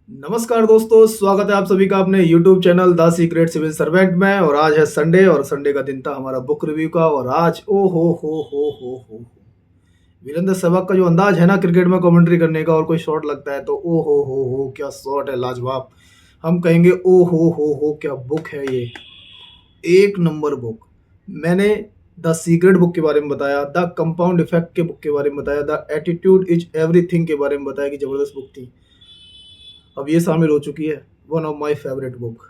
नमस्कार दोस्तों, स्वागत है आप सभी का अपने YouTube channel the secret civil servant में। और आज है संडे और संडे का दिन था हमारा बुक रिव्यू का। और आज ओ हो वीरेंद्र सहवाग का जो अंदाज है ना क्रिकेट में कमेंट्री करने का, और कोई शॉट लगता है तो ओ हो क्या शॉट है, लाजवाब। हम कहेंगे ओ हो क्या बुक है ये, एक नंबर बुक। मैंने द सीक्रेट बुक के बारे में बताया, द कंपाउंड इफेक्ट के बुक के बारे में बताया, द एटीट्यूड इज एवरीथिंग के बारे में बताया कि जबरदस्त बुक थी। अब ये शामिल हो चुकी है one of my favourite book,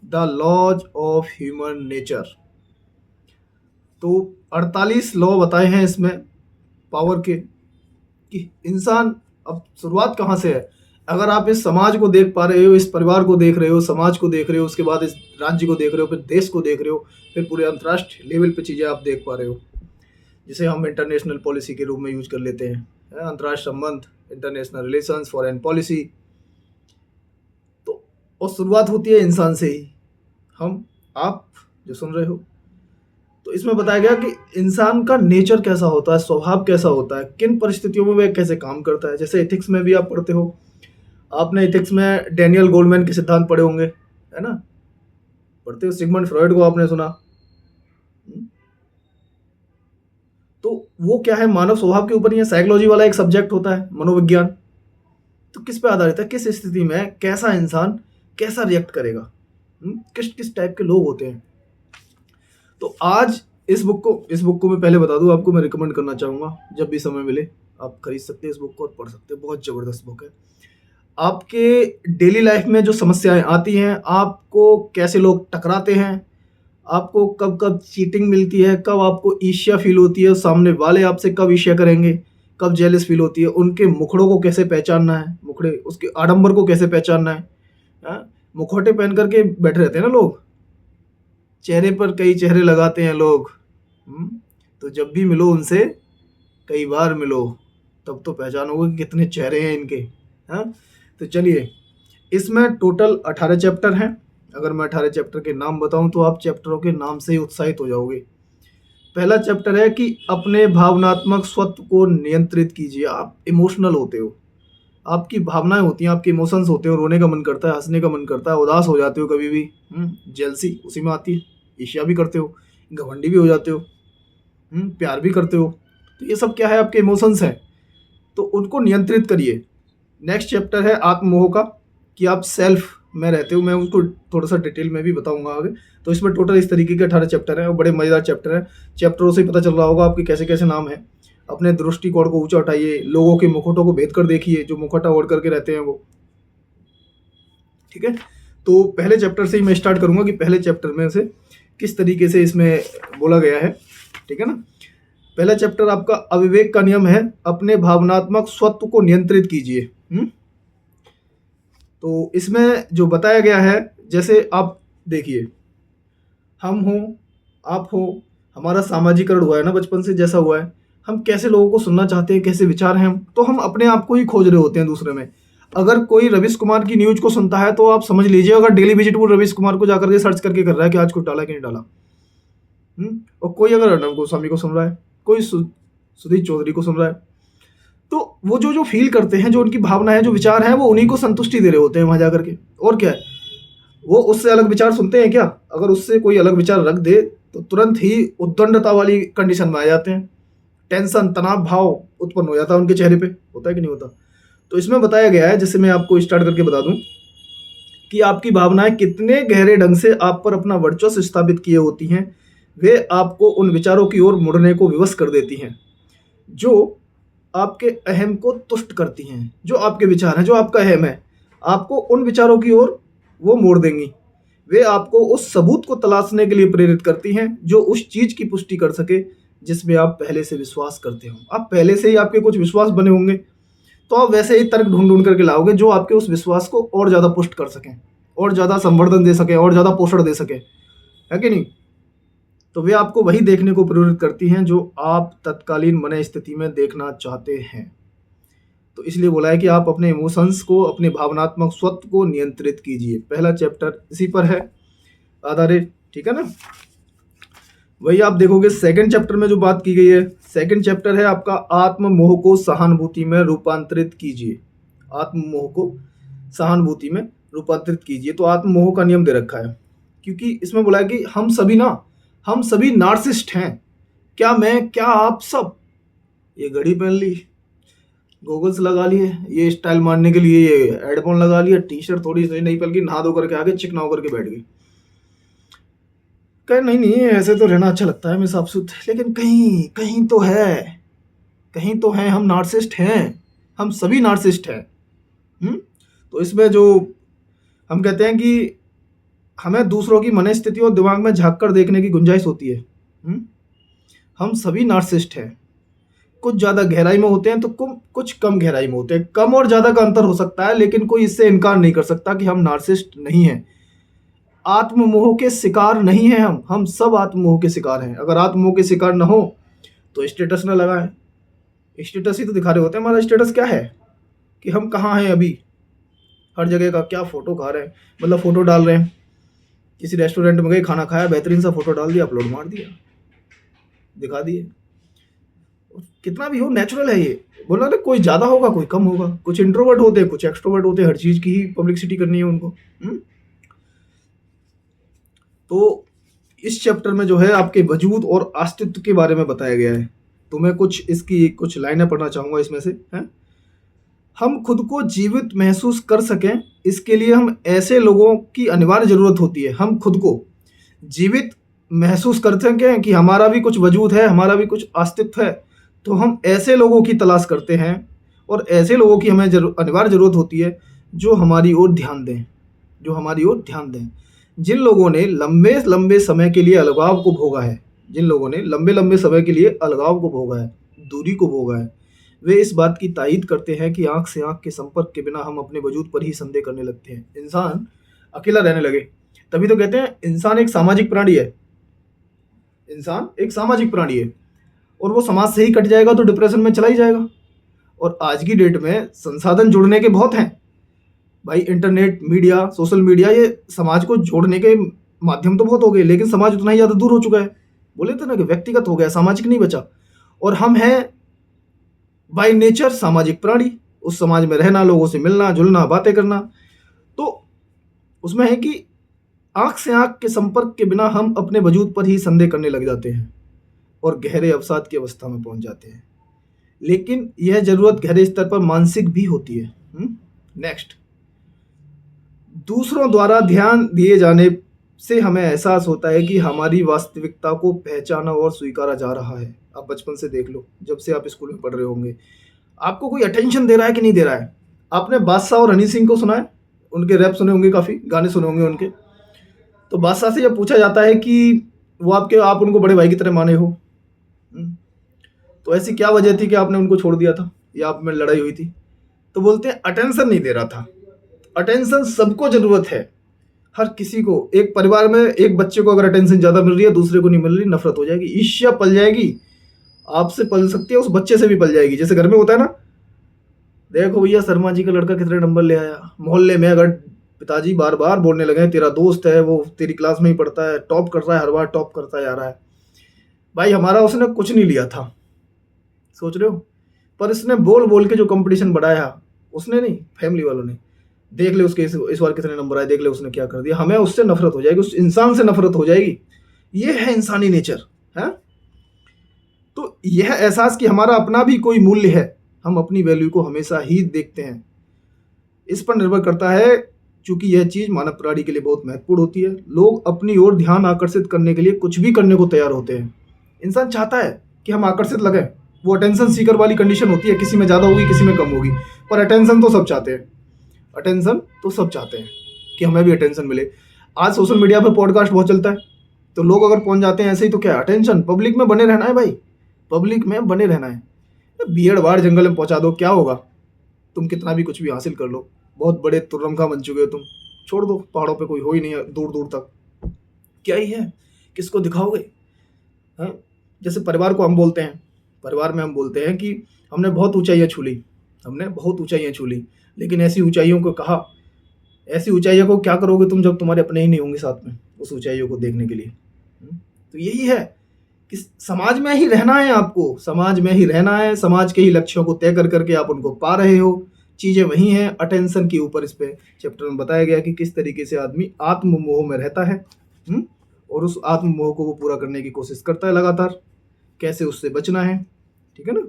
the laws of human nature. तो 48 लॉ बताए हैं इसमें पावर के, कि इंसान अब शुरुआत कहाँ से है। अगर आप इस समाज को देख पा रहे हो, इस परिवार को देख रहे हो, समाज को देख रहे हो, उसके बाद इस राज्य को देख रहे हो, फिर देश को देख रहे हो, फिर पूरे अंतर्राष्ट्रीय लेवल पे चीज़ें आप देख पा रहे हो, जिसे हम इंटरनेशनल पॉलिसी के रूप में यूज कर लेते हैं। अंतर्राष्ट्रीय संबंध, इंटरनेशनल रिलेशंस, फॉरेन पॉलिसी। तो और शुरुआत होती है इंसान से ही, हम आप जो सुन रहे हो। तो इसमें बताया गया कि इंसान का नेचर कैसा होता है, स्वभाव कैसा होता है, किन परिस्थितियों में वह कैसे काम करता है। जैसे एथिक्स में भी आप पढ़ते हो, आपने एथिक्स में डैनियल गोल्डमैन के सिद्धांत पढ़े होंगे, है ना। पढ़ते हो, सिगमंड फ्रॉइड को आपने सुना। तो वो क्या है, मानव स्वभाव के ऊपर ही साइकोलॉजी वाला एक सब्जेक्ट होता है, मनोविज्ञान। तो किस पे आधारित है, किस स्थिति में कैसा इंसान कैसा रिएक्ट करेगा, किस किस टाइप के लोग होते हैं। तो आज इस बुक को मैं पहले बता दूं आपको, मैं रिकमेंड करना चाहूँगा, जब भी समय मिले आप खरीद सकते हैं इस बुक को और पढ़ सकते हैं। बहुत ज़बरदस्त बुक है। आपके डेली लाइफ में जो समस्याएं आती हैं, आपको कैसे लोग टकराते हैं, आपको कब कब चीटिंग मिलती है, कब आपको ईर्ष्या फील होती है, सामने वाले आपसे कब ईर्ष्या करेंगे, कब जेलस फील होती है, उनके मुखड़ों को कैसे पहचानना है, मुखड़े उसके आडंबर को कैसे पहचानना है। हाँ? मुखौटे पहन करके बैठे रहते हैं ना लोग, चेहरे पर कई चेहरे लगाते हैं लोग। तो जब भी मिलो उनसे, कई बार मिलो, तब तो पहचानोगे कि कितने चेहरे हैं इनके। हाँ, तो चलिए, इसमें टोटल 18 चैप्टर हैं। अगर मैं 18 चैप्टर के नाम बताऊं तो आप चैप्टरों के नाम से ही उत्साहित हो जाओगे। पहला चैप्टर है कि अपने भावनात्मक स्वत्व को नियंत्रित कीजिए। आप इमोशनल होते हो, आपकी भावनाएं होती हैं, आपके इमोशंस होते हो, रोने का मन करता है, हंसने का मन करता है, उदास हो जाते हो कभी भी, जेलसी उसी में आती है, ईर्ष्या भी करते हो, घमंडी भी हो जाते हो, प्यार भी करते हो। तो ये सब क्या है, आपके इमोशंस हैं, तो उनको नियंत्रित करिए। नेक्स्ट चैप्टर है आत्ममोह का, कि आप सेल्फ में रहते हो। मैं उसको थोड़ा सा डिटेल में भी बताऊंगा आगे। तो इसमें टोटल इस तरीके के 18 चैप्टर हैं और बड़े मज़ेदार चैप्टर हैं। चैप्टरों से ही पता चल रहा होगा आपके कैसे कैसे नाम हैं। अपने दृष्टिकोण को ऊंचा उठाइए, लोगों के मुखौटों को भेद कर देखिए, जो मुखौटा ओढ़ करके रहते हैं वो। ठीक है, तो पहले चैप्टर से ही मैं स्टार्ट करूंगा कि पहले चैप्टर में से किस तरीके से इसमें बोला गया है। ठीक है ना। पहला चैप्टर आपका अविवेक का नियम है, अपने भावनात्मक स्वत्व को नियंत्रित कीजिए। तो इसमें जो बताया गया है, जैसे आप देखिए, हम हो, आप हो, हमारा सामाजिकरण हुआ है ना बचपन से, जैसा हुआ है, हम कैसे लोगों को सुनना चाहते हैं, कैसे विचार हैं हम, तो हम अपने आप को ही खोज रहे होते हैं दूसरे में। अगर कोई रवीश कुमार की न्यूज को सुनता है तो आप समझ लीजिए, अगर डेली विजिट वो रवीश कुमार को जाकर के सर्च करके कर रहा है कि आज कुछ डाला कि नहीं डाला। और कोई अगर अर्णव गोस्वामी को सुन रहा है, कोई सुधीर चौधरी को सुन रहा है, तो वो जो जो फील करते हैं, जो उनकी भावना है, जो विचार है, वो उन्हीं को संतुष्टि दे रहे होते हैं वहां जाकर के। और क्या है, वो उससे अलग विचार सुनते हैं क्या? अगर उससे कोई अलग विचार रख दे तो तुरंत ही उद्दंडता वाली कंडीशन में आ जाते हैं, टेंशन, तनाव भाव उत्पन्न हो जाता है उनके चेहरे पे। होता है कि नहीं होता? तो इसमें बताया गया है, जिससे मैं आपको स्टार्ट करके बता दूं, कि आपकी भावनाएं कितने गहरे ढंग से आप पर अपना वर्चस्व स्थापित किए होती हैं, वे आपको उन विचारों की ओर मुड़ने को विवश कर देती हैं जो आपके अहम को तुष्ट करती हैं। जो आपके विचार हैं, जो आपका अहम है, आपको उन विचारों की ओर वो मोड़ देंगी। वे आपको उस सबूत को तलाशने के लिए प्रेरित करती हैं जो उस चीज की पुष्टि कर सके जिसमें आप पहले से विश्वास करते हो। आप पहले से ही आपके कुछ विश्वास बने होंगे, तो आप वैसे ही तर्क ढूंढ ढूंढ करके लाओगे जो आपके उस विश्वास को और ज्यादा पुष्ट कर सकें, और ज्यादा संवर्धन दे सके, और ज्यादा पोषण दे सके, है कि नहीं? तो वे आपको वही देखने को प्रेरित करती हैं जो आप तत्कालीन मन स्थिति में देखना चाहते हैं। तो इसलिए बोला है कि आप अपने इमोशंस को, अपने भावनात्मक स्वत्व को नियंत्रित कीजिए। पहला चैप्टर इसी पर है आधारित। ठीक है ना। वही आप देखोगे सेकंड चैप्टर में जो बात की गई है, सेकंड चैप्टर है आपका आत्म मोह को सहानुभूति में रूपांतरित कीजिए। आत्म मोह को सहानुभूति में रूपांतरित कीजिए। तो आत्ममोह का नियम दे रखा है, क्योंकि इसमें बोला है कि हम सभी नार्सिसिस्ट हैं। क्या मैं, क्या आप सब। ये घड़ी पहन ली, गॉगल्स लगा लिए, ये स्टाइल मारने के लिए ये हेडफोन लगा लिया, टी शर्ट थोड़ी सी नहीं पहन के नहा धो करके आगे चिकना होकर के बैठ गई। कहे नहीं नहीं, ऐसे तो रहना अच्छा लगता है मैं साफ सुथ, लेकिन कहीं कहीं तो है, कहीं तो है, हम नार्सिसिस्ट हैं, हम सभी नार्सिसिस्ट हैं। तो इसमें जो हम कहते हैं कि हमें दूसरों की मनस्थिति और दिमाग में झांक कर देखने की गुंजाइश होती है। हम सभी नार्सिसिस्ट हैं। कुछ ज़्यादा गहराई में होते हैं तो कुछ कम गहराई में होते हैं। कम और ज़्यादा का अंतर हो सकता है, लेकिन कोई इससे इनकार नहीं कर सकता कि हम नार्सिसिस्ट नहीं हैं। आत्ममोह के शिकार नहीं हैं हम सब आत्ममोह के शिकार हैं। अगर आत्ममोह के शिकार ना हो तो स्टेटस ना लगाएं। स्टेटस ही तो दिखा रहे होते हैं। हमारा स्टेटस क्या है कि हम कहाँ हैं अभी, हर जगह का क्या फ़ोटो खा रहे हैं, मतलब फ़ोटो डाल रहे हैं। किसी रेस्टोरेंट में गए, खाना खाया, बेहतरीन सा फ़ोटो डाल दिया, अपलोड मार दिया, दिखा दिए। कितना भी हो नेचुरल है ये। बोला ना, कोई ज़्यादा होगा कोई कम होगा, कुछ इंट्रोवर्ट होते हैं कुछ एक्सट्रोवर्ट होते हैं, हर चीज़ की ही पब्लिसिटी करनी है उनको। तो इस चैप्टर में जो है आपके वजूद और अस्तित्व के बारे में बताया गया है। तो मैं इसकी कुछ लाइनें पढ़ना चाहूँगा इसमें से। हैं, हम खुद को जीवित महसूस कर सकें, इसके लिए हम ऐसे लोगों की अनिवार्य ज़रूरत होती है। हम खुद को जीवित महसूस कर सकें कि हमारा भी कुछ वजूद है, हमारा भी कुछ अस्तित्व है, तो हम ऐसे लोगों की तलाश करते हैं और ऐसे लोगों की हमें अनिवार्य ज़रूरत होती है जो हमारी ओर ध्यान दें, जो हमारी ओर ध्यान दें। जिन लोगों ने लंबे लंबे समय के लिए अलगाव को भोगा है, जिन लोगों ने लंबे लंबे समय के लिए अलगाव को भोगा है, दूरी को भोगा है, वे इस बात की तायीद करते हैं कि आंख से आंख के संपर्क के बिना हम अपने वजूद पर ही संदेह करने लगते हैं। इंसान अकेला रहने लगे। तभी तो कहते हैं इंसान एक सामाजिक प्राणी है। इंसान एक सामाजिक प्राणी है और वो समाज से ही कट जाएगा तो डिप्रेशन में चला ही जाएगा। और आज की डेट में संसाधन जुड़ने के बहुत हैं भाई। इंटरनेट, मीडिया, सोशल मीडिया, ये समाज को जोड़ने के माध्यम तो बहुत हो गए, लेकिन समाज उतना ही ज़्यादा दूर हो चुका है। बोले थे ना कि व्यक्तिगत हो गया, सामाजिक नहीं बचा। और हम हैं बाय नेचर सामाजिक प्राणी। उस समाज में रहना, लोगों से मिलना जुलना, बातें करना, तो उसमें है कि आंख से आंख के संपर्क के बिना हम अपने वजूद पर ही संदेह करने लग जाते हैं और गहरे अवसाद की अवस्था में पहुंच जाते हैं। लेकिन यह जरूरत गहरे स्तर पर मानसिक भी होती है। नेक्स्ट, दूसरों द्वारा ध्यान दिए जाने से हमें एहसास होता है कि हमारी वास्तविकता को पहचाना और स्वीकारा जा रहा है। आप बचपन से देख लो, जब से आप स्कूल में पढ़ रहे होंगे, आपको कोई अटेंशन दे रहा है कि नहीं दे रहा है। आपने बादशाह और हनी सिंह को सुना है, उनके रैप सुने होंगे, काफ़ी गाने सुने होंगे उनके। तो बादशाह से जब पूछा जाता है कि वो आप उनको बड़े भाई की तरह माने हो, तो ऐसी क्या वजह थी कि आपने उनको छोड़ दिया था या आप में लड़ाई हुई थी, तो बोलते हैं अटेंशन नहीं दे रहा था। अटेंशन सबको ज़रूरत है, हर किसी को। एक परिवार में एक बच्चे को अगर अटेंशन ज़्यादा मिल रही है, दूसरे को नहीं मिल रही, नफरत हो जाएगी, ईर्ष्या पल जाएगी। आपसे पल सकती है, उस बच्चे से भी पल जाएगी। जैसे घर में होता है ना, देखो भैया शर्मा जी का लड़का कितने नंबर ले आया। मोहल्ले में अगर पिताजी बार बार बोलने लगे, तेरा दोस्त है, वो तेरी क्लास में ही पढ़ता है, टॉप कर रहा है, हर बार टॉप करता जा रहा है। भाई हमारा उसने कुछ नहीं लिया था, सोच रहे हो, पर इसने बोल बोल के जो कंपटीशन बढ़ाया, उसने नहीं, फैमिली वालों ने। देख ले उसके इस बार कितने नंबर आए, देख ले उसने क्या कर दिया। हमें उससे नफरत हो जाएगी, उस इंसान से नफरत हो जाएगी। ये है इंसानी नेचर है। तो यह एहसास कि हमारा अपना भी कोई मूल्य है, हम अपनी वैल्यू को हमेशा ही देखते हैं, इस पर निर्भर करता है। क्योंकि यह चीज़ मानव प्राणी के लिए बहुत महत्वपूर्ण होती है। लोग अपनी ओर ध्यान आकर्षित करने के लिए कुछ भी करने को तैयार होते हैं। इंसान चाहता है कि हम आकर्षित लगें। वो अटेंशन सीकर वाली कंडीशन होती है, किसी में ज़्यादा होगी, किसी में कम होगी, पर अटेंशन तो सब चाहते हैं। अटेंशन तो सब चाहते हैं कि हमें भी अटेंशन मिले। आज सोशल मीडिया पर पॉडकास्ट बहुत चलता है, तो लोग अगर पहुंच जाते हैं ऐसे ही, तो क्या अटेंशन, पब्लिक में बने रहना है भाई, पब्लिक में बने रहना है। भीड़ भाड़ जंगल में पहुंचा दो, क्या होगा, तुम कितना भी कुछ भी हासिल कर लो, बहुत बड़े तुर्रमखा बन चुके हो तुम, छोड़ दो, पहाड़ों पे कोई हो ही नहीं है दूर दूर तक, क्या ही है, किसको दिखाओगे। हाँ, जैसे परिवार को हम बोलते हैं, परिवार में हम बोलते हैं कि हमने बहुत ऊंचाइयाँ छू ली, हमने बहुत ऊंचाइयाँ छू ली, लेकिन ऐसी ऊंचाइयों को कहा, ऐसी ऊंचाइयों को क्या करोगे तुम जब तुम्हारे अपने ही नहीं होंगे साथ में उस ऊंचाइयों को देखने के लिए। तो यही है कि समाज में ही रहना है आपको, समाज में ही रहना है, समाज के ही लक्ष्यों को तय कर करके आप उनको पा रहे हो, चीज़ें वही हैं, अटेंशन के ऊपर इस पे चैप्टर में बताया गया कि किस तरीके से आदमी आत्ममोह में रहता है, और उस आत्ममोह को वो पूरा करने की कोशिश करता है लगातार, कैसे उससे बचना है, ठीक है ना।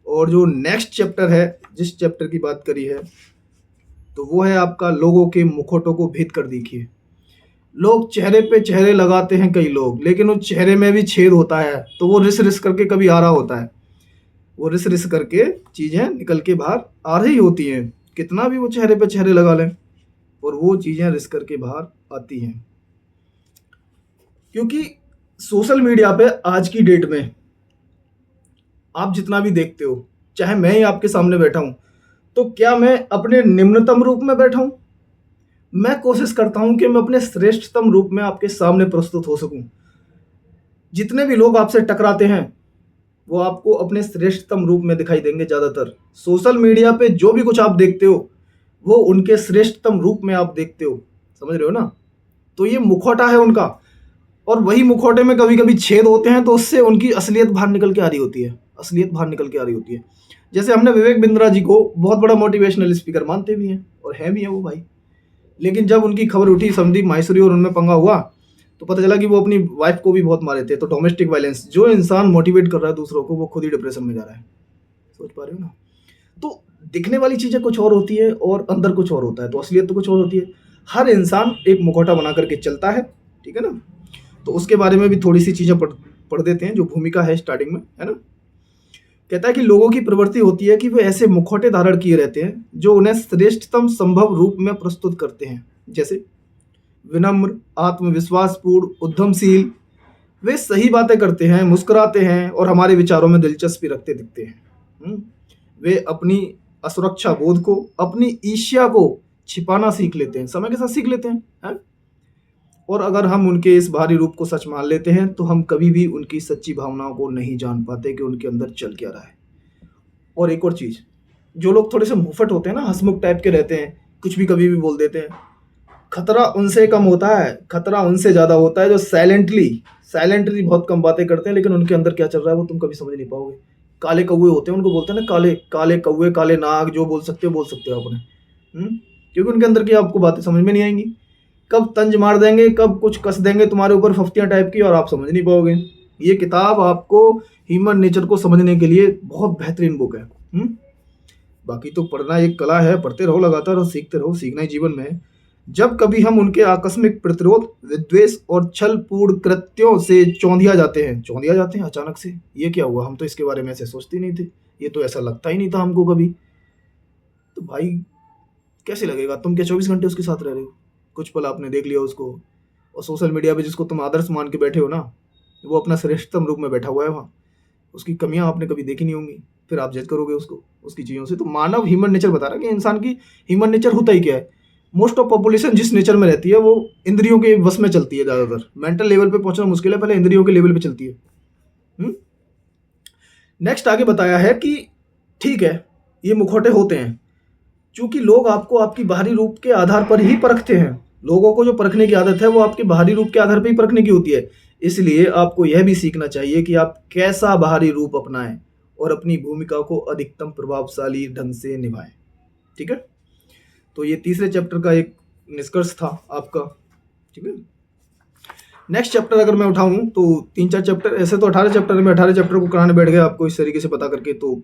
और जो नेक्स्ट चैप्टर है, जिस चैप्टर की बात करी है, तो वो है आपका लोगों के मुखौटों को भेद कर देखिए। लोग चेहरे पे चेहरे लगाते हैं कई लोग, लेकिन उस चेहरे में भी छेद होता है, तो वो रिस रिस करके कभी आ रहा होता है, वो रिस रिस करके चीज़ें निकल के बाहर आ रही होती हैं, कितना भी वो चेहरे पे चेहरे लगा लें, और वो चीज़ें रिस करके बाहर आती हैं। क्योंकि सोशल मीडिया पे आज की डेट में आप जितना भी देखते हो, चाहे मैं ही आपके सामने बैठा हूं, तो क्या मैं अपने निम्नतम रूप में बैठा हूं? मैं कोशिश करता हूं कि मैं अपने श्रेष्ठतम रूप में आपके सामने प्रस्तुत हो सकूं। जितने भी लोग आपसे टकराते हैं वो आपको अपने श्रेष्ठतम रूप में दिखाई देंगे। ज़्यादातर सोशल मीडिया पे जो भी कुछ आप देखते हो वो उनके श्रेष्ठतम रूप में आप देखते हो, समझ रहे हो ना। तो ये मुखौटा है उनका, और वही मुखौटे में कभी कभी छेद होते हैं, तो उससे उनकी असलियत बाहर निकल के आ रही होती है, असलियत बाहर निकल के आ रही होती है। जैसे हमने विवेक बिंद्रा जी को बहुत बड़ा मोटिवेशनल स्पीकर मानते भी हैं, और हैं भी हैं वो भाई, लेकिन जब उनकी खबर उठी संदीप माहेश्वरी और उनमें पंगा हुआ, तो पता चला कि वो अपनी वाइफ को भी बहुत मारे थे। तो डोमेस्टिक वायलेंस, जो इंसान मोटिवेट कर रहा है दूसरों को, वो खुद ही डिप्रेशन में जा रहा है। सोच पा रहे हो ना। तो दिखने वाली चीज़ें कुछ और होती है और अंदर कुछ और होता है, तो असलियत तो कुछ और होती है। हर इंसान एक मुखौटा बना करके चलता है, ठीक है ना। तो उसके बारे में भी थोड़ी सी चीज़ें पढ़ देते हैं, जो भूमिका है स्टार्टिंग में, है ना। कहता है कि लोगों की प्रवृत्ति होती है कि वे ऐसे मुखौटे धारण किए रहते हैं जो उन्हें श्रेष्ठतम संभव रूप में प्रस्तुत करते हैं, जैसे विनम्र, आत्मविश्वासपूर्ण, उद्यमशील। वे सही बातें करते हैं, मुस्कुराते हैं और हमारे विचारों में दिलचस्पी रखते दिखते हैं। वे अपनी असुरक्षा बोध को, अपनी ईर्ष्या को छिपाना सीख लेते हैं, समय के साथ सीख लेते हैं। और अगर हम उनके इस बाहरी रूप को सच मान लेते हैं तो हम कभी भी उनकी सच्ची भावनाओं को नहीं जान पाते कि उनके अंदर चल क्या रहा है। और एक और चीज़, जो लोग थोड़े से मुंहफट होते हैं ना, हंसमुख टाइप के रहते हैं, कुछ भी कभी भी बोल देते हैं, खतरा उनसे कम होता है, खतरा उनसे ज़्यादा होता है जो साइलेंटली बहुत कम बातें करते हैं, लेकिन उनके अंदर क्या चल रहा है वो तुम कभी समझ नहीं पाओगे। काले कौवे होते हैं, उनको बोलते हैं ना, काले काले कौवे, काले नाग, जो बोल सकते हो अपने, क्योंकि उनके अंदर की आपको बातें समझ में नहीं आएंगी। कब तंज मार देंगे, कब कुछ कस देंगे तुम्हारे ऊपर फफ्तियाँ टाइप की, और आप समझ नहीं पाओगे। ये किताब आपको ह्यूमन नेचर को समझने के लिए बहुत बेहतरीन बुक है। बाकी तो पढ़ना एक कला है, पढ़ते रहो लगातार और सीखते रहो, सीखना ही जीवन में है। जब कभी हम उनके आकस्मिक प्रतिरोध, विद्वेष और छलपूर्ण कृत्यों से चौंधिया जाते हैं अचानक से, ये क्या हुआ, हम तो इसके बारे में ऐसे सोचते नहीं थे, ये तो ऐसा लगता ही नहीं था हमको कभी। तो भाई कैसे लगेगा, तुम क्या 24 घंटे उसके साथ रह रहे हो, कुछ पल आपने देख लिया उसको। और सोशल मीडिया पे जिसको तुम आदर्श मान के बैठे हो ना, वो अपना श्रेष्ठतम रूप में बैठा हुआ है वहाँ, उसकी कमियां आपने कभी देखी नहीं होंगी, फिर आप जज करोगे उसको उसकी चीज़ों से। तो मानव ह्यूमन नेचर बता रहा है कि इंसान की ह्यूमन नेचर होता ही क्या है। मोस्ट ऑफ पॉपुलेशन जिस नेचर में रहती है वो इंद्रियों के वश में चलती है, ज़्यादातर मेंटल लेवल पे पहुंचना मुश्किल है, पहले इंद्रियों के लेवल पे चलती है। नेक्स्ट आगे बताया है कि ठीक है, ये मुखौटे होते हैं, चूंकि लोग आपको आपकी बाहरी रूप के आधार पर ही परखते हैं। लोगों को जो परखने की आदत है वो आपके बाहरी रूप के आधार पर ही परखने की होती है। इसलिए आपको यह भी सीखना चाहिए कि आप कैसा बाहरी रूप अपनाएं और अपनी भूमिका को अधिकतम प्रभावशाली ढंग से निभाएं, ठीक है। तो ये तीसरे चैप्टर का एक निष्कर्ष था आपका, ठीक है। नेक्स्ट चैप्टर अगर मैं उठाऊं तो 3-4 चैप्टर, ऐसे तो 18 चैप्टर में 18 चैप्टर को कराने बैठ गए आपको इस तरीके से बता करके, तो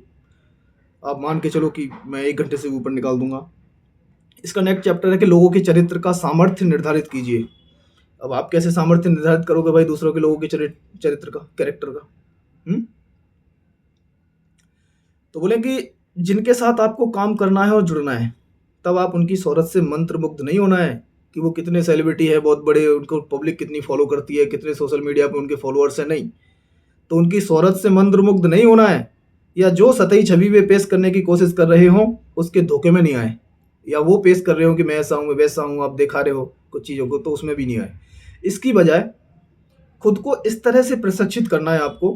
आप मान के चलो कि मैं 1 घंटे से ऊपर निकाल दूंगा। इसका नेक्स्ट चैप्टर है कि लोगों के चरित्र का सामर्थ्य निर्धारित कीजिए। अब आप कैसे सामर्थ्य निर्धारित करोगे भाई दूसरों के लोगों के चरित्र का, कैरेक्टर का। तो बोले कि जिनके साथ आपको काम करना है और जुड़ना है, तब आप उनकी शोहरत से मंत्रमुग्ध नहीं होना है कि वो कितने सेलिब्रिटी है, बहुत बड़े, उनको पब्लिक कितनी फॉलो करती है, कितने सोशल मीडिया पे उनके फॉलोअर्स हैं, नहीं। तो उनकी शोहरत से मंत्रमुग्ध नहीं होना है, या जो सतही छवि वे पेश करने की कोशिश कर रहे हों उसके धोखे में नहीं आए, या वो पेश कर रहे हो कि मैं ऐसा हूँ, मैं वैसा हूँ, आप दिखा रहे हो कुछ चीज़ों को, तो उसमें भी नहीं आए। इसकी बजाय खुद को इस तरह से प्रशिक्षित करना है आपको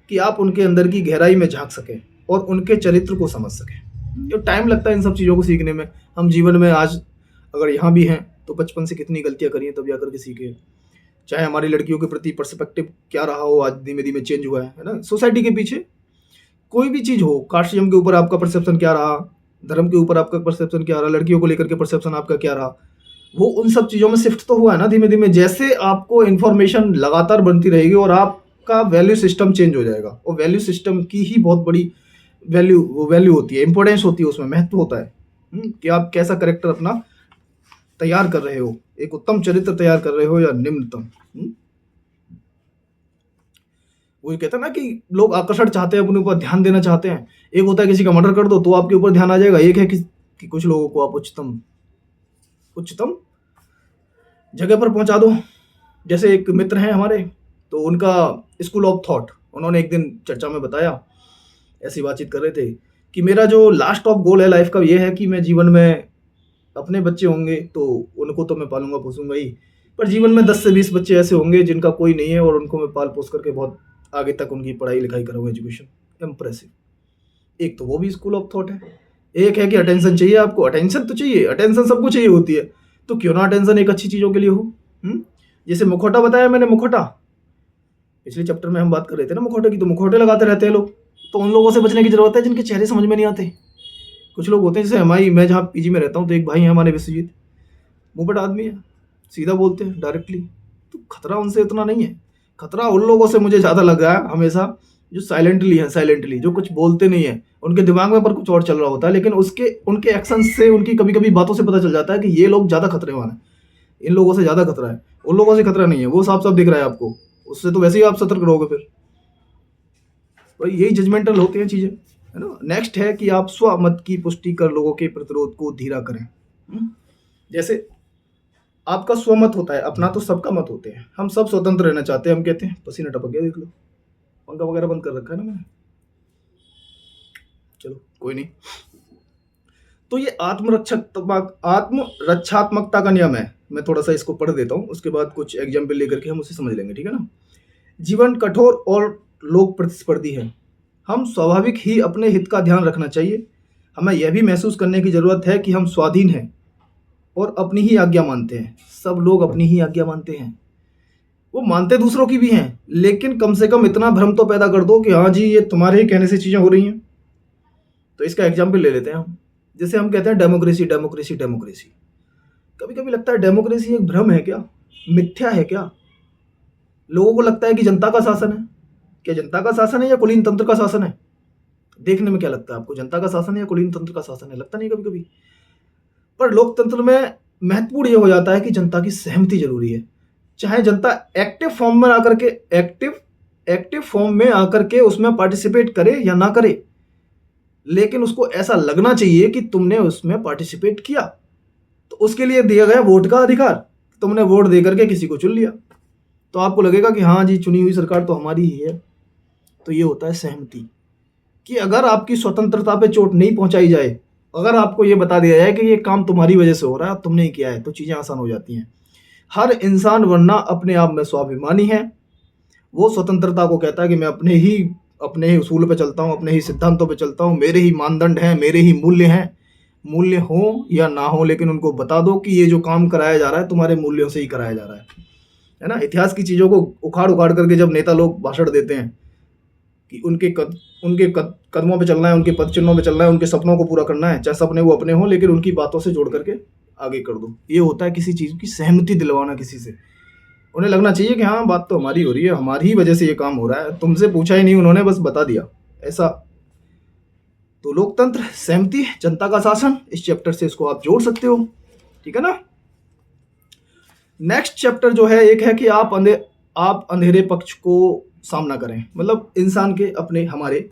कि आप उनके अंदर की गहराई में झांक सकें और उनके चरित्र को समझ सकें। जो टाइम लगता है इन सब चीज़ों को सीखने में। हम जीवन में आज अगर यहाँ भी हैं तो बचपन से कितनी गलतियाँ करी हैं तब जाकर के सीखे। चाहे हमारी लड़कियों के प्रति पर्सपेक्टिव क्या रहा हो, आज धीमे धीमे चेंज हुआ है ना। सोसाइटी के पीछे कोई भी चीज़ हो, कास्टिज्म के ऊपर आपका परसेप्शन क्या रहा, धर्म के ऊपर आपका परसेप्शन क्या रहा, लड़कियों को लेकर के परसेप्शन आपका क्या रहा, वो उन सब चीज़ों में शिफ्ट तो हुआ है ना धीमे धीमे। जैसे आपको इन्फॉर्मेशन लगातार बनती रहेगी और आपका वैल्यू सिस्टम चेंज हो जाएगा, और वैल्यू सिस्टम की ही बहुत बड़ी वैल्यू होती है, इंपॉर्टेंस होती है, उसमें महत्व होता है कि आप कैसा करेक्टर अपना तैयार कर रहे हो, एक उत्तम चरित्र तैयार कर रहे हो या निम्नतम। वही कहता है ना कि लोग आकर्षण चाहते हैं, अपने ऊपर ध्यान देना चाहते हैं। एक होता है किसी का मर्डर कर दो तो आपके ऊपर ध्यान आ जाएगा, एक है कि कुछ लोगों को आप उच्चतम जगह पर पहुंचा दो। जैसे एक मित्र हैं हमारे, तो उनका स्कूल ऑफ थॉट, उन्होंने एक दिन चर्चा में बताया, ऐसी बातचीत कर रहे थे कि मेरा जो लास्ट ऑफ गोल है लाइफ का ये है कि मैं जीवन में, अपने बच्चे होंगे तो उनको तो मैं पालूंगा पोसूंगा ही, पर जीवन में 10 से 20 बच्चे ऐसे होंगे जिनका कोई नहीं है और उनको मैं पाल पोस करके बहुत आगे तक उनकी पढ़ाई लिखाई कराऊंगा, एजुकेशन इम्प्रेसिव। एक तो वो भी स्कूल ऑफ थॉट है। एक है कि अटेंशन चाहिए आपको, अटेंशन तो चाहिए, अटेंशन सबको चाहिए होती है, तो क्यों ना अटेंशन एक अच्छी चीज़ों के लिए हो। जैसे मुखौटा बताया मैंने, मुखौटा पिछले चैप्टर में हम बात कर रहे थे ना मुखौटे की, तो मुखौटे लगाते रहते हैं लोग, तो उन लोगों से बचने की जरूरत है जिनके चेहरे समझ में नहीं आते। कुछ लोग होते हैं जैसे मैं जहाँ पीजी में रहता हूँ, तो एक भाई है हमारे विश्वजीत, मुंहपट आदमी है, सीधा बोलते हैं डायरेक्टली, तो खतरा उनसे इतना नहीं है। खतरा उन लोगों से मुझे ज़्यादा लग रहा है हमेशा जो साइलेंटली जो कुछ बोलते नहीं है, उनके दिमाग में पर कुछ और चल रहा होता है, लेकिन उनके एक्शन से, उनकी कभी कभी बातों से पता चल जाता है कि ये लोग ज़्यादा खतरे वाले हैं, इन लोगों से ज़्यादा खतरा है। उन लोगों से खतरा नहीं है, वो साफ साफ दिख रहा है आपको, उससे तो वैसे ही आप सतर्क रहोगे फिर। भाई यही जजमेंटल होती हैं चीज़ें, है ना। नेक्स्ट है कि आप स्वमत की पुष्टि कर लोगों के प्रतिरोध को धीरा करें। जैसे आपका स्वमत होता है, अपना तो सबका मत होते हैं, हम सब स्वतंत्र रहना चाहते हैं। हम कहते हैं पसीना टपक गया, देख लो पंखा वगैरह बंद कर रखा है ना मैंने, चलो कोई नहीं। तो ये आत्मरक्षात्मकता का नियम है। मैं थोड़ा सा इसको पढ़ देता हूँ, उसके बाद कुछ एग्जाम्पल लेकर के हम उसे समझ लेंगे, ठीक है ना। जीवन कठोर और लोक प्रतिस्पर्धी है, हम स्वाभाविक ही अपने हित का ध्यान रखना चाहिए। हमें यह भी महसूस करने की जरूरत है कि हम स्वाधीन हैं और अपनी ही आज्ञा मानते हैं। सब लोग अपनी ही आज्ञा मानते हैं, वो मानते दूसरों की भी हैं, लेकिन कम से कम इतना भ्रम तो पैदा कर दो कि हाँ जी ये तुम्हारे ही कहने से चीज़ें हो रही हैं। तो इसका एग्जाम्पल ले लेते हैं हम। जैसे हम कहते हैं डेमोक्रेसी डेमोक्रेसी डेमोक्रेसी, कभी कभी लगता है डेमोक्रेसी एक भ्रम है क्या, मिथ्या है क्या। लोगों को लगता है कि जनता का शासन है। क्या जनता का शासन है या कुलीन तंत्र का शासन है? देखने में क्या लगता है आपको, जनता का शासन है या कुलीन तंत्र का शासन है? लगता नहीं कभी कभी। पर लोकतंत्र में महत्वपूर्ण ये हो जाता है कि जनता की सहमति जरूरी है। चाहे जनता एक्टिव फॉर्म में आकर के उसमें पार्टिसिपेट करे या ना करे, लेकिन उसको ऐसा लगना चाहिए कि तुमने उसमें पार्टिसिपेट किया। तो उसके लिए दिया गया वोट का अधिकार, तुमने वोट दे करके किसी को चुन लिया, तो आपको लगेगा कि हाँ जी चुनी हुई सरकार तो हमारी ही है। तो ये होता है सहमति, कि अगर आपकी स्वतंत्रता पे चोट नहीं पहुंचाई जाए, अगर आपको ये बता दिया जाए कि ये काम तुम्हारी वजह से हो रहा है, तुमने ही किया है, तो चीज़ें आसान हो जाती हैं। हर इंसान वरना अपने आप में स्वाभिमानी है, वो स्वतंत्रता को कहता है कि मैं अपने ही उसूल पे चलता हूँ, अपने ही सिद्धांतों पे चलता हूँ, मेरे ही मानदंड हैं, मेरे ही मूल्य हैं। मूल्य हो या ना हो, लेकिन उनको बता दो कि ये जो काम कराया जा रहा है तुम्हारे मूल्यों से ही कराया जा रहा है ना। इतिहास की चीज़ों को उखाड़ उखाड़ करके जब नेता लोग भाषण देते हैं कि उनके कदमों पे चलना है, उनके पद चिन्हों पे चलना है, उनके सपनों को पूरा करना है, चाहे सपने वो अपने हों, लेकिन उनकी बातों से जोड़ करके आगे कर दो। ये होता है किसी चीज़ की सहमति दिलवाना किसी से। उन्हें लगना चाहिए कि हाँ बात तो हमारी हो रही है, हमारी ही वजह से ये काम हो रहा है, तुमसे पूछा ही नहीं, उन्होंने बस बता दिया, ऐसा। तो लोकतंत्र, सहमति, जनता का शासन, इस चैप्टर से इसको आप जोड़ सकते हो, ठीक है ना। नेक्स्ट चैप्टर जो है एक है कि आप अंधेरे पक्ष को सामना करें, मतलब इंसान के अपने हमारे,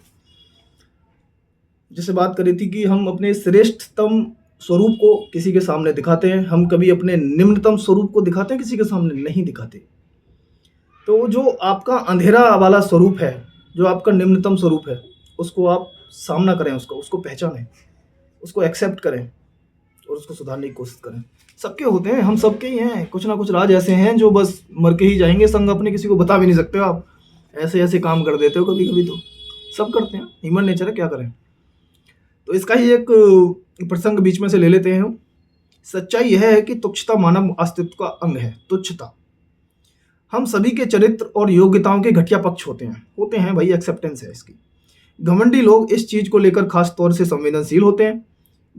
जैसे बात करी थी कि हम अपने श्रेष्ठतम स्वरूप को किसी के सामने दिखाते हैं, हम कभी अपने निम्नतम स्वरूप को दिखाते हैं, किसी के सामने नहीं दिखाते। तो जो आपका अंधेरा वाला स्वरूप है, जो आपका निम्नतम स्वरूप है, उसको आप सामना करें, उसको पहचानें, उसको एक्सेप्ट करें और उसको सुधारने की कोशिश करें। सबके होते हैं, हम सबके ही हैं, कुछ ना कुछ राज ऐसे हैं जो बस मर के ही जाएंगे, संग अपने किसी को बता भी नहीं सकते हो आप, ऐसे ऐसे काम कर देते हो कभी कभी, तो सब करते हैं, ह्यूमन नेचर है, क्या करें। तो इसका ही एक प्रसंग बीच में से ले लेते हैं हम। सच्चाई यह है कि तुच्छता मानव अस्तित्व का अंग है। तुच्छता हम सभी के चरित्र और योग्यताओं के घटिया पक्ष होते हैं भाई, एक्सेप्टेंस है इसकी। घमंडी लोग इस चीज को लेकर खास तौर से संवेदनशील होते हैं।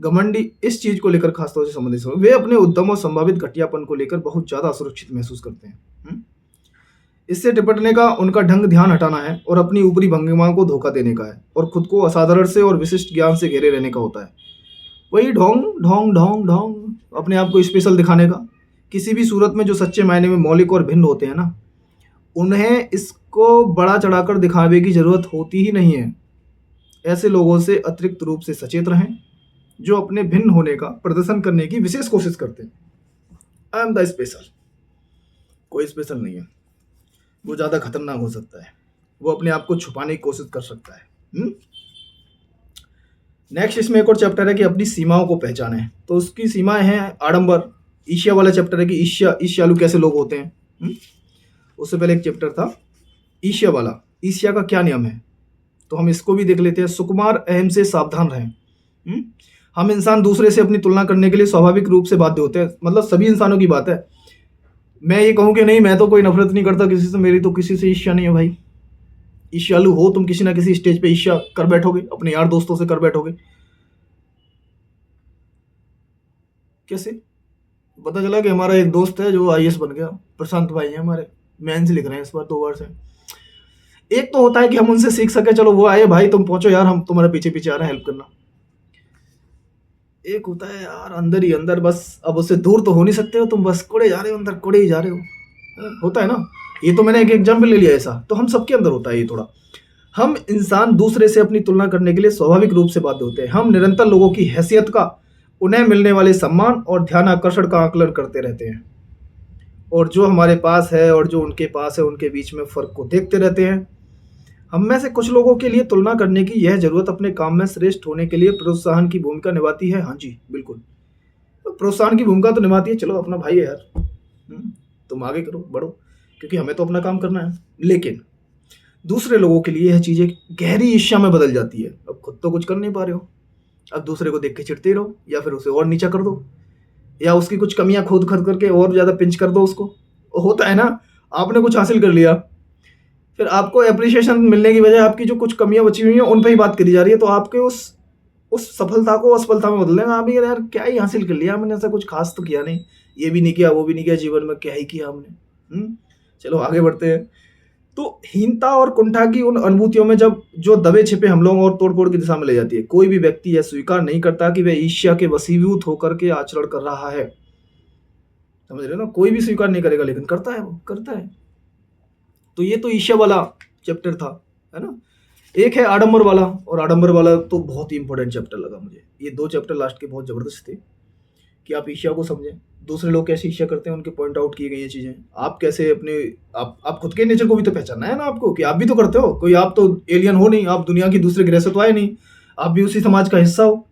घमंडी इस चीज को लेकर खासतौर से संबंधित हैं। वे अपने उद्यम और संभावित घटियापन को लेकर बहुत ज्यादा असुरक्षित महसूस करते हैं। इससे निपटने का उनका ढंग ध्यान हटाना है और अपनी ऊपरी भंगिमाओं को धोखा देने का है और खुद को असाधारण से और विशिष्ट ज्ञान से घेरे रहने का होता है। वही ढोंग ढोंग ढोंग ढोंग अपने आप को स्पेशल दिखाने का। किसी भी सूरत में जो सच्चे मायने में मौलिक और भिन्न होते हैं ना, उन्हें इसको बड़ा चढ़ाकर दिखावे की जरूरत होती ही नहीं है। ऐसे लोगों से अतिरिक्त रूप से सचेत रहें जो अपने भिन्न होने का प्रदर्शन करने की विशेष कोशिश करते हैं। I am the special. कोई स्पेशल नहीं है, वो ज्यादा खतरनाक हो सकता है, वो अपने आप को छुपाने की कोशिश कर सकता है। नेक्स्ट इसमें एक और चैप्टर है कि अपनी सीमाओं को पहचाने। तो उसकी सीमाएं हैं आडंबर। ईर्ष्या वाला चैप्टर है कि ईर्ष्यालु कैसे लोग होते हैं। उससे पहले एक चैप्टर था ईर्ष्या वाला, ईर्ष्या का क्या नियम है, तो हम इसको भी देख लेते हैं। सुकुमार अहम से सावधान रहें। हम इंसान दूसरे से अपनी तुलना करने के लिए स्वाभाविक रूप से बाध्य होते हैं। मतलब सभी इंसानों की बात है। मैं ये कहूँ कि नहीं मैं तो कोई नफरत नहीं करता किसी से, मेरी तो किसी से ईर्ष्या नहीं है भाई। ईर्ष्यालु हो तुम, किसी ना किसी स्टेज पे ईर्ष्या कर बैठोगे, अपने यार दोस्तों से कर बैठोगे। कैसे? पता चला कि हमारा एक दोस्त है जो आईएएस बन गया, प्रशांत भाई है हमारे, मेंस लिख रहे हैं इस बार 2 बार से। एक तो होता है कि हम उनसे सीख सके, चलो वो आए भाई तुम पहुंचो यार, हम तुम्हारे पीछे पीछे आ रहे हैं हेल्प करना। एक होता है यार अंदर ही अंदर, बस अब उससे दूर तो हो नहीं सकते हो तुम, बस कोड़े जा रहे हो अंदर, कोड़े ही जा रहे हो। होता है ना, ये तो मैंने एक एग्जाम्पल ले लिया ऐसा, तो हम सबके अंदर होता है ये थोड़ा। हम इंसान दूसरे से अपनी तुलना करने के लिए स्वाभाविक रूप से बाध्य होते हैं। हम निरंतर लोगों की हैसियत का, उन्हें मिलने वाले सम्मान और ध्यान आकर्षण का आकलन करते रहते हैं और जो हमारे पास है और जो उनके पास है उनके बीच में फर्क को देखते रहते हैं। हम में से कुछ लोगों के लिए तुलना करने की यह जरूरत अपने काम में श्रेष्ठ होने के लिए प्रोत्साहन की भूमिका निभाती है। हाँ जी बिल्कुल, तो प्रोत्साहन की भूमिका तो निभाती है। चलो अपना भाई है यार, तुम आगे करो बढ़ो, क्योंकि हमें तो अपना काम करना है। लेकिन दूसरे लोगों के लिए यह चीजें गहरी ईर्ष्या में बदल जाती है। अब खुद तो कुछ कर नहीं पा रहे हो, अब दूसरे को देख के चिढ़ते रहो, या फिर उसे और नीचा कर दो, या उसकी कुछ कमियां खोद खद करके और ज्यादा पिंच कर दो उसको। होता है ना, आपने कुछ हासिल कर लिया, फिर आपको एप्रिसिएशन मिलने की बजाय आपकी जो कुछ कमियां बची हुई हैं उन पे ही बात करी जा रही है, तो आपके उस सफलता को असफलता में बदल देना। आप यार क्या ही हासिल कर लिया, मैंने ऐसा कुछ खास तो किया नहीं, ये भी नहीं किया वो भी नहीं किया, जीवन में क्या ही किया हमने। चलो आगे बढ़ते हैं। तो हीनता और कुंठा की उन अनुभूतियों में जब जो दबे छिपे हमलों और तोड़फोड़ की दिशा में ले जाती है। कोई भी व्यक्ति यह स्वीकार नहीं करता कि वह ईर्ष्या के वशीभूत होकर के आचरण कर रहा है। समझ रहे हो ना, कोई भी स्वीकार नहीं करेगा लेकिन करता है, वो करता है। तो ये तो ईर्ष्या वाला चैप्टर था, है ना। एक है आडंबर वाला, और आडंबर वाला तो बहुत ही इंपॉर्टेंट चैप्टर लगा मुझे। ये 2 चैप्टर लास्ट के बहुत जबरदस्त थे कि आप ईर्ष्या को समझें, दूसरे लोग कैसे ईर्ष्या करते हैं उनके पॉइंट आउट किए गई चीजें, आप कैसे अपने आप खुद के नेचर को भी तो पहचानना है ना आपको, कि आप भी तो करते हो, कोई आप तो एलियन हो नहीं, आप दुनिया की दूसरे ग्रह से तो आए नहीं, आप भी उसी समाज का हिस्सा हो,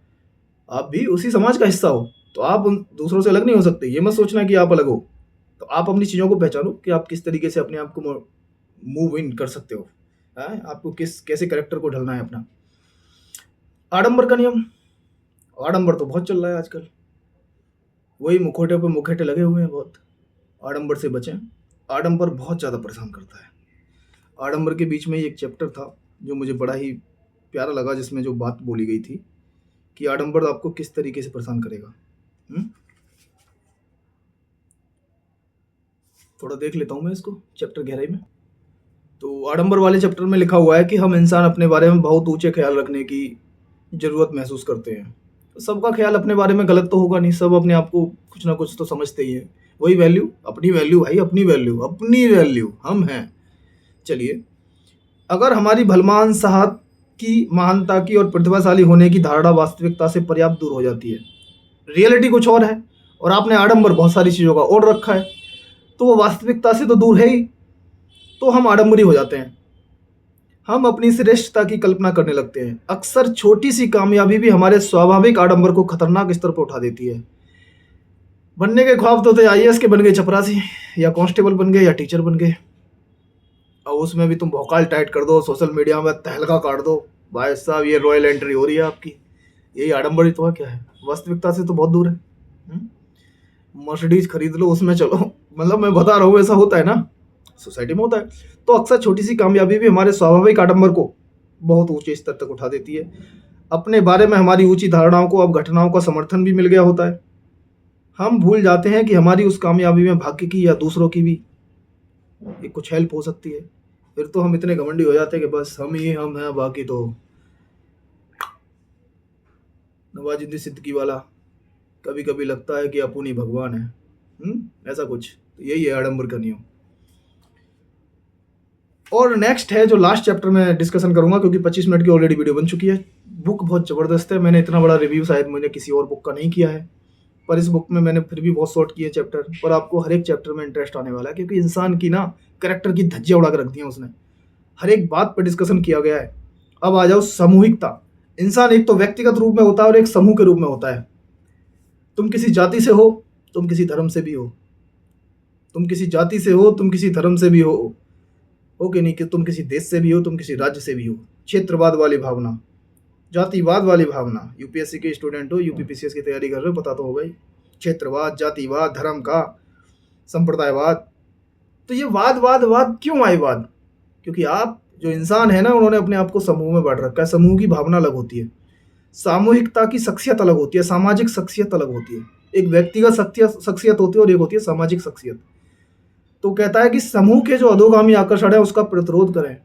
आप भी उसी समाज का हिस्सा हो, तो आप उन दूसरों से अलग नहीं हो सकते। ये मत सोचना कि आप अलग हो। तो आप अपनी चीजों को पहचानो कि आप किस तरीके से अपने आप को मूव इन कर सकते हो, है आपको कैसे कैरेक्टर को ढलना है अपना। आडंबर का नियम, आडंबर तो बहुत चल रहा है आजकल, वही मुखौटे पे मुखौटे लगे हुए हैं बहुत। आडंबर से बचें, आडंबर बहुत ज़्यादा परेशान करता है। आडंबर के बीच में एक चैप्टर था जो मुझे बड़ा ही प्यारा लगा, जिसमें जो बात बोली गई थी कि आडंबर आपको किस तरीके से परेशान करेगा। थोड़ा देख लेता हूँ मैं इसको चैप्टर गहराई में। तो आडंबर वाले चैप्टर में लिखा हुआ है कि हम इंसान अपने बारे में बहुत ऊंचे ख्याल रखने की जरूरत महसूस करते हैं। सबका ख्याल अपने बारे में गलत तो होगा नहीं, सब अपने आप को कुछ ना कुछ तो समझते ही है। वही वैल्यू, अपनी वैल्यू भाई, अपनी वैल्यू, अपनी वैल्यू हम हैं। चलिए, अगर हमारी भलमान साहब की महानता की और प्रतिभाशाली होने की धारणा वास्तविकता से पर्याप्त दूर हो जाती है, रियलिटी कुछ और है और आपने आडंबर बहुत सारी चीजों का और रखा है, तो वो वास्तविकता से तो दूर है ही, तो हम आडंबरी हो जाते हैं। हम अपनी श्रेष्ठता की कल्पना करने लगते हैं। अक्सर छोटी सी कामयाबी भी हमारे स्वाभाविक आडंबर को खतरनाक स्तर पर उठा देती है। बनने के ख्वाब तो थे आईएएस के, बन गए चपरासी, या कांस्टेबल बन गए, या टीचर बन गए, और उसमें भी तुम भौकाल टाइट कर दो, सोशल मीडिया में तहलका काट दो, भाई साहब ये रॉयल एंट्री हो रही है आपकी। यही आडंबरी तो है, क्या है, वास्तविकता से तो बहुत दूर है। मर्सिडीज खरीद लो, उसमें चलो, मतलब मैं बता रहा हूँ ऐसा होता है ना, सोसाइटी में होता है। तो अक्सर छोटी सी कामयाबी भी हमारे स्वाभाविक आडंबर को बहुत ऊंचे स्तर तक उठा देती है। अपने बारे में हमारी ऊंची धारणाओं को अब घटनाओं का समर्थन भी मिल गया होता है। हम भूल जाते हैं कि हमारी उस कामयाबी में भाग्य की या दूसरों की भी कुछ हेल्प हो सकती है। फिर तो हम इतने घमंडी हो जाते हैं कि बस हम ही हम हैं, बाकी तो नवाजुद्दीन सिद्दीकी वाला, कभी कभी लगता है कि अपुन ही भगवान है। ऐसा कुछ तो यही है आडंबर का नियम। और नेक्स्ट है जो लास्ट चैप्टर में डिस्कशन करूंगा, क्योंकि 25 मिनट की ऑलरेडी वीडियो बन चुकी है। बुक बहुत ज़बरदस्त है। मैंने इतना बड़ा रिव्यू शायद मैंने किसी और बुक का नहीं किया है, पर इस बुक में मैंने फिर भी बहुत शॉर्ट किए चैप्टर, पर आपको हर एक चैप्टर में इंटरेस्ट आने वाला है, क्योंकि इंसान की ना कैरेक्टर की धज्जियाँ उड़ा के रख दी हैं उसने। हर एक बात पर डिस्कशन किया गया है। अब आ जाओ सामूहिकता। इंसान एक तो व्यक्तिगत रूप में होता है और एक समूह के रूप में होता है। तुम किसी जाति से हो, तुम किसी धर्म से भी हो, तुम किसी जाति से हो, तुम किसी धर्म से भी हो, ओके नहीं कि तुम किसी देश से भी हो, तुम किसी राज्य से भी हो। क्षेत्रवाद वाली भावना, जातिवाद वाली भावना, यूपीएससी के स्टूडेंट हो, यूपीपीसीएस की तैयारी कर रहे हो, पता तो होगा ही। क्षेत्रवाद, जातिवाद, धर्म का, संप्रदायवाद, तो ये वाद वाद वाद क्यों आए वाद? क्योंकि आप जो इंसान है ना, उन्होंने अपने आप को समूह में बांट रखा है। समूह की भावना अलग होती है, सामूहिकता की शख्सियत अलग होती है, सामाजिक शख्सियत अलग होती है। एक व्यक्तिगत शख्सियत होती है और एक होती है सामाजिक शख्सियत। तो कहता है कि समूह के जो अधोगामी आकर्षण है उसका प्रतिरोध करें।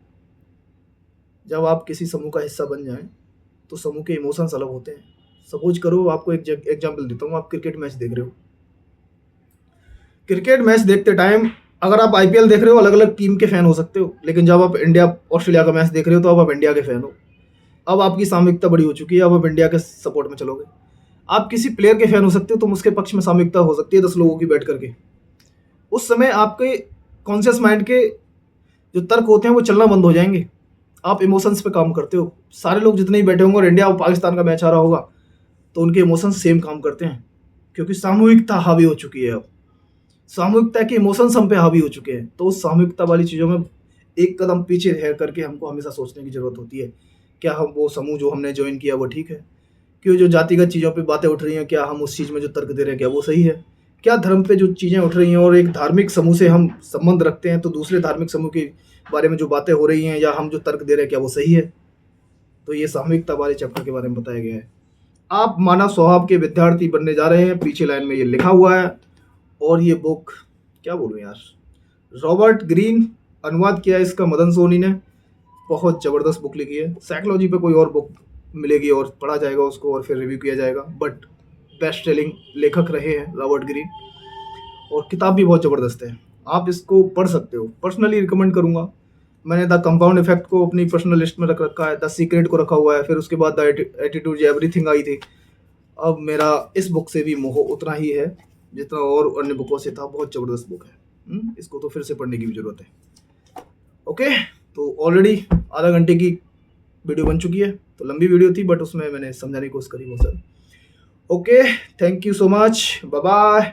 जब आप किसी समूह का हिस्सा बन जाएं तो समूह के इमोशंस अलग होते हैं। सपोज करो, आपको एक एग्जांपल देता हूँ। आप क्रिकेट मैच देख रहे हो, क्रिकेट मैच देखते टाइम अगर आप आईपीएल देख रहे हो, अलग अलग टीम के फैन हो सकते हो, लेकिन जब आप इंडिया ऑस्ट्रेलिया का मैच देख रहे हो तो अब आप इंडिया के फैन हो। अब आपकी सामूहिकता बड़ी हो चुकी है, अब आप इंडिया के सपोर्ट में चलोगे। आप किसी प्लेयर के फैन हो सकते हो, तुम उसके पक्ष में सामूहिकता हो सकती है 10 लोगों की बैठ करके। उस समय आपके कॉन्शियस माइंड के जो तर्क होते हैं वो चलना बंद हो जाएंगे। आप इमोशंस पे काम करते हो। सारे लोग जितने ही बैठे होंगे और इंडिया और पाकिस्तान का मैच आ रहा होगा तो उनके इमोशंस सेम काम करते हैं, क्योंकि सामूहिकता हावी हो चुकी है। अब सामूहिकता के इमोशंस हम पे हावी हो चुके हैं। तो उस सामूहिकता वाली चीज़ों में एक कदम पीछे रह करके हमको हमेशा सोचने की ज़रूरत होती है, क्या हम वो समूह जो हमने ज्वाइन किया वो ठीक है? क्यों जो जातिगत चीज़ों पे बातें उठ रही हैं, क्या हम उस चीज़ में जो तर्क दे रहे हैं क्या वो सही है? क्या धर्म पे जो चीज़ें उठ रही हैं और एक धार्मिक समूह से हम संबंध रखते हैं तो दूसरे धार्मिक समूह के बारे में जो बातें हो रही हैं या हम जो तर्क दे रहे हैं क्या वो सही है? तो ये सामूहिकता वाले चैप्टर के बारे में बताया गया है। आप मानव स्वभाव के विद्यार्थी बनने जा रहे हैं, पीछे लाइन में ये लिखा हुआ है। और ये बुक क्या बोलूँ यार, रॉबर्ट ग्रीन अनुवाद किया है इसका मदन सोनी ने। बहुत ज़बरदस्त बुक लिखी है। साइकोलॉजी पे कोई और बुक मिलेगी और पढ़ा जाएगा उसको और फिर रिव्यू किया जाएगा, बट बेस्ट सेलिंग लेखक रहे हैं रॉबर्ट ग्रीन, और किताब भी बहुत ज़बरदस्त है। आप इसको पढ़ सकते हो, पर्सनली रिकमेंड करूँगा। मैंने द कंपाउंड इफेक्ट को अपनी पर्सनल लिस्ट में रख रखा है, द सीक्रेट को रखा हुआ है, फिर उसके बाद द एटीट्यूड एवरीथिंग आई थी। अब मेरा इस बुक से भी मोह उतना ही है जितना और अन्य बुकों से था। बहुत ज़बरदस्त बुक है, इसको तो फिर से पढ़ने की भी ज़रूरत है। ओके, तो ऑलरेडी आधा घंटे की वीडियो बन चुकी है, तो लंबी वीडियो थी बट उसमें मैंने समझाने की कोशिश करी वो sir. Okay, thank you so much, bye bye.